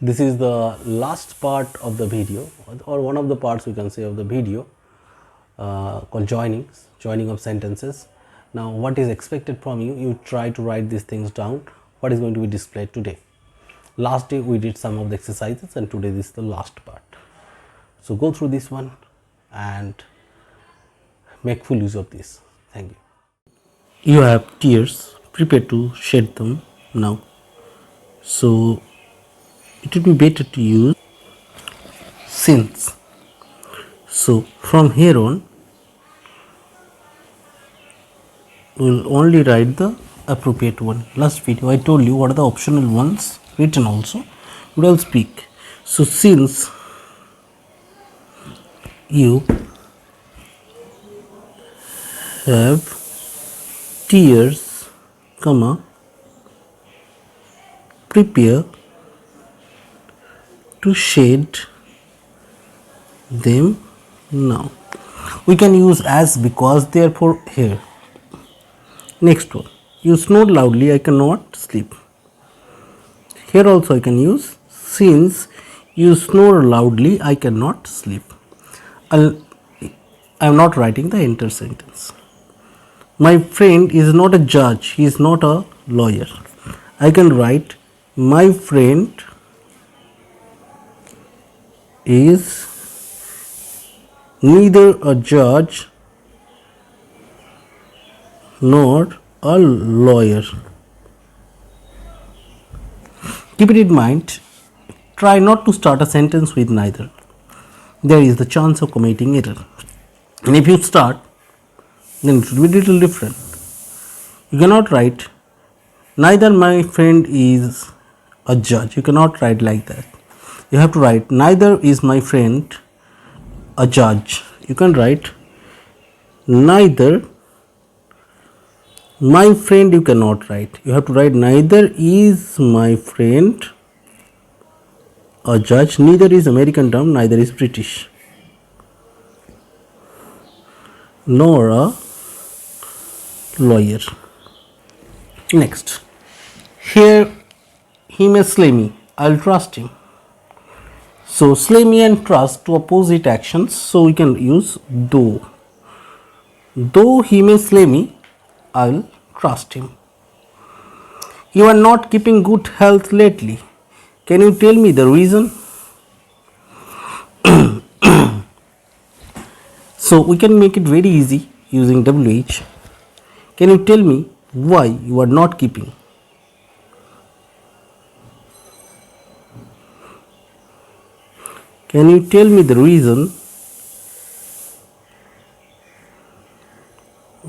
This is the last part of the video, or one of the parts we can say of the video, called joining of sentences. Now what is expected from you, you try to write these things down, what is going to be displayed today. Last day we did some of the exercises and today this is the last part. So go through this one and make full use of this. Thank you. You have tears, prepare to shed them now. So it would be better to use since. So from here on we will only write the appropriate one. Last video I told you what are the optional ones written also, but I'll speak. So since you have tears, comma, prepare to shed them now. We can use as, because, therefore, here. Next one, you snored loudly, I cannot sleep. Here also I can use since you snore loudly, I cannot sleep. I am not writing the entire sentence. My friend is not a judge, he is not a lawyer. I can write my friend is neither a judge nor a lawyer. Keep it in mind, try not to start a sentence with neither. There is the chance of committing error. And if you start, then it will be a little different. You cannot write neither my friend is a judge. You cannot write like that. You have to write neither is my friend a judge. You can write neither my friend, you cannot write. You have to write neither is my friend a judge, neither is American term, neither is British, nor a lawyer. Next, here he may slay me, I'll trust him. So slay me and trust, two opposite actions, so we can use though. Though he may slay me, I'll trust him. You are not keeping good health lately. Can you tell me the reason? So we can make it very easy using WH. Can you tell me why you are not keeping? Can you tell me the reason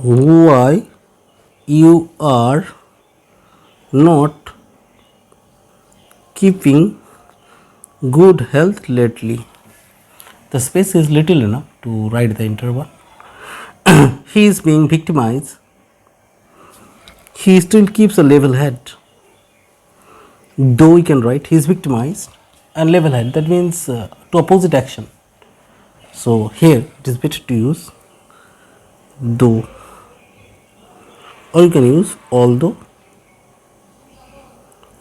why you are not keeping good health lately? The space is little enough to write the interval. He is being victimized. He still keeps a level head. Though we can write he is victimized and level head, that means to opposite action. So here it is better to use though, or you can use although,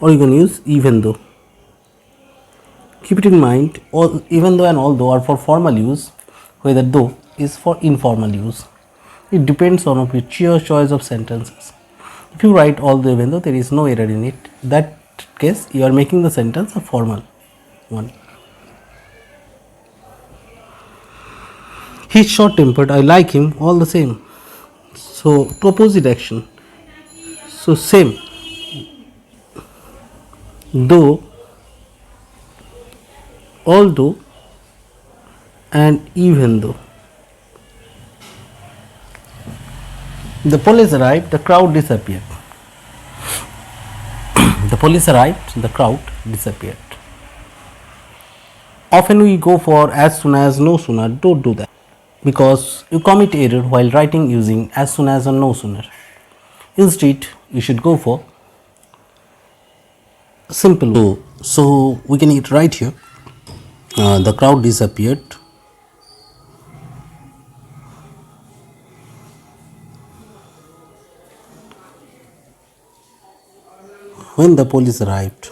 or you can use even though. Keep it in mind, all, even though and although are for formal use, whether though is for informal use. It depends on your choice of sentences. If you write although even though, there is no error in it. That case you are making the sentence a formal one. He's short tempered, I like him all the same. So to opposite action. So same, though, although, and even though. The police arrived, the crowd disappeared. The police arrived, the crowd disappeared. Often we go for as soon as, no sooner. Don't do that, because you commit error while writing using as soon as or no sooner. Instead, you should go for simple. So we can write here, the crowd disappeared when the police arrived.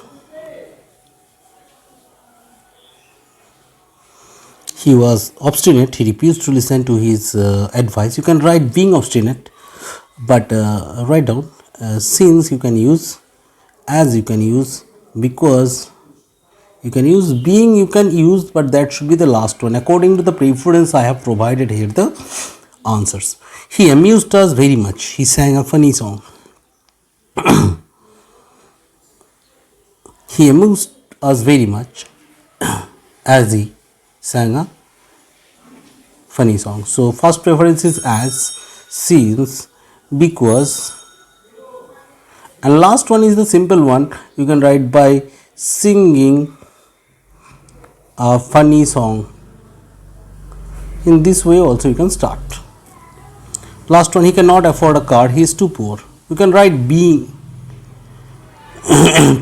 He was obstinate. He refused to listen to his advice. You can write being obstinate, but write down since you can use, as you can use, because you can use, being you can use, but that should be the last one. According to the preference I have provided here the answers. He amused us very much. He sang a funny song. He amused us very much as he sang a funny song. So first preference is as, since, because, and last one is the simple one. You can write by singing a funny song. In this way also you can start. Last one, he cannot afford a car. He is too poor. You can write being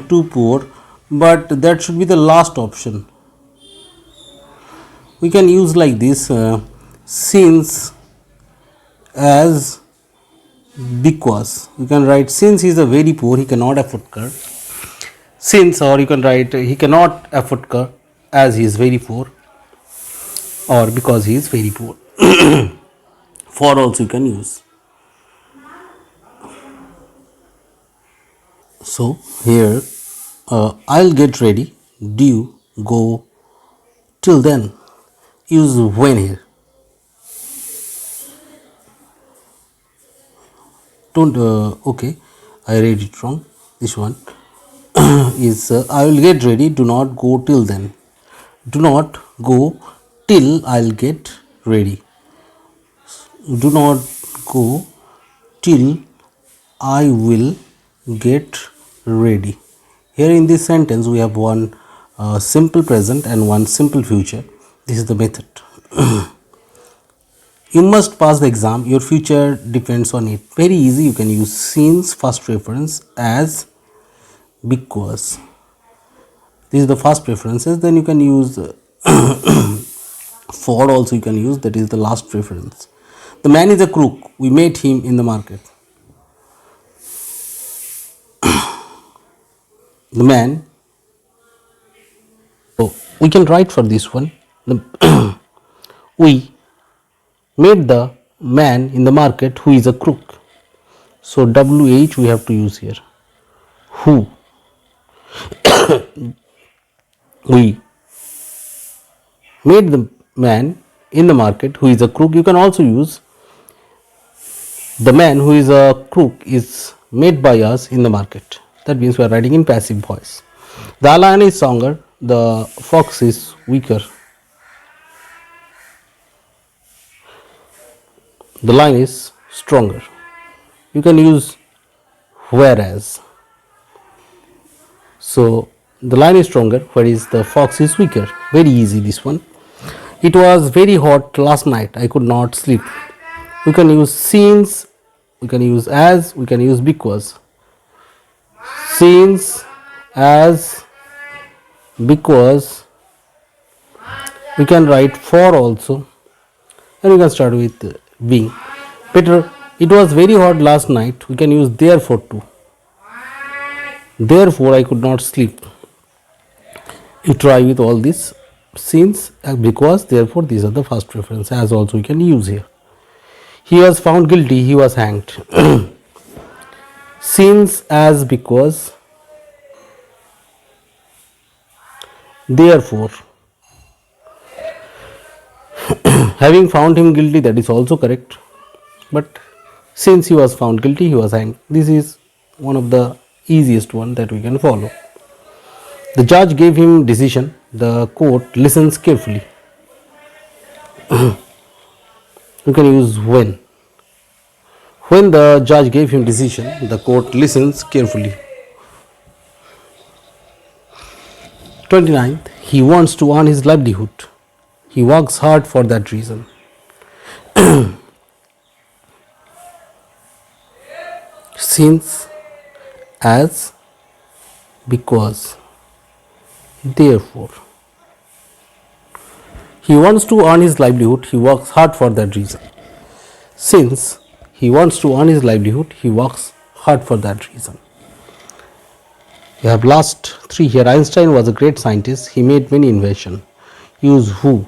too poor, but that should be the last option. We can use like this, since, as, because. You can write since he is a very poor, he cannot afford car. Since, or you can write he cannot afford car as he is very poor, or because he is very poor. For also you can use. So here I'll get ready. Do you go till then? Use when here. Don't okay, I read it wrong. This one is I will get ready. Do not go till then. Do not go till I'll get ready. Do not go till I will get ready. Here in this sentence we have one simple present and one simple future. This is the method. You must pass the exam. Your future depends on it. Very easy. You can use since, first preference, as, because. This is the first preferences. Then you can use for also you can use, that is the last preference. The man is a crook. We met him in the market. The man. So we can write for this one. We met the man in the market who is a crook. So WH we have to use here. Who. We met the man in the market who is a crook. You can also use the man who is a crook is met by us in the market. That means we are writing in passive voice. The lion is stronger, the fox is weaker. The lion is stronger. You can use whereas. So the lion is stronger, whereas the fox is weaker. Very easy this one. It was very hot last night. I could not sleep. We can use since, we can use as, we can use because. Since, as, because. We can write for also, and we can start with being. Peter, it was very hot last night. We can use therefore too. Therefore I could not sleep. You try with all this. Since, because, therefore, these are the first preference. As also we can use here. He was found guilty. He was hanged. Since, as, because, therefore. Having found him guilty, that is also correct. But since he was found guilty, he was hanged. This is one of the easiest one that we can follow. The judge gave him decision. The court listens carefully. You can use when. When the judge gave him decision, the court listens carefully. 29th, he wants to earn his livelihood. He works hard for that reason. Since, as, because, therefore. He wants to earn his livelihood. He works hard for that reason. Since he wants to earn his livelihood, he works hard for that reason. We have last three here. Einstein was a great scientist. He made many inventions. Use who.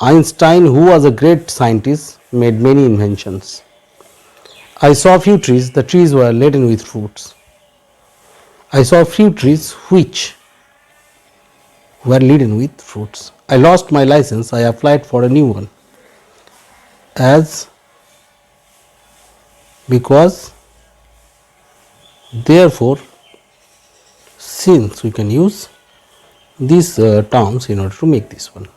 Einstein, who was a great scientist, made many inventions. I saw a few trees, the trees were laden with fruits. I saw a few trees which were laden with fruits. I lost my license, I applied for a new one. As because, therefore, since, we can use these terms in order to make this one.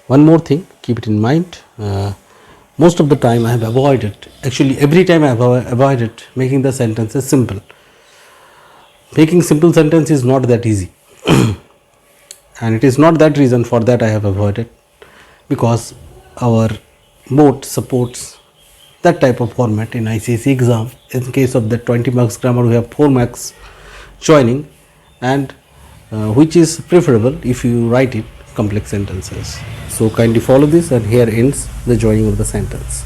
One more thing, keep it in mind, most of the time I have avoided, actually every time I have avoided making the sentences simple. Making simple sentence is not that easy and it is not that reason for that I have avoided, because our board supports that type of format in ICSE exam. In case of the 20 marks grammar, we have 4 marks joining, and which is preferable if you write it complex sentences. So kindly follow this, and here ends the joining of the sentence.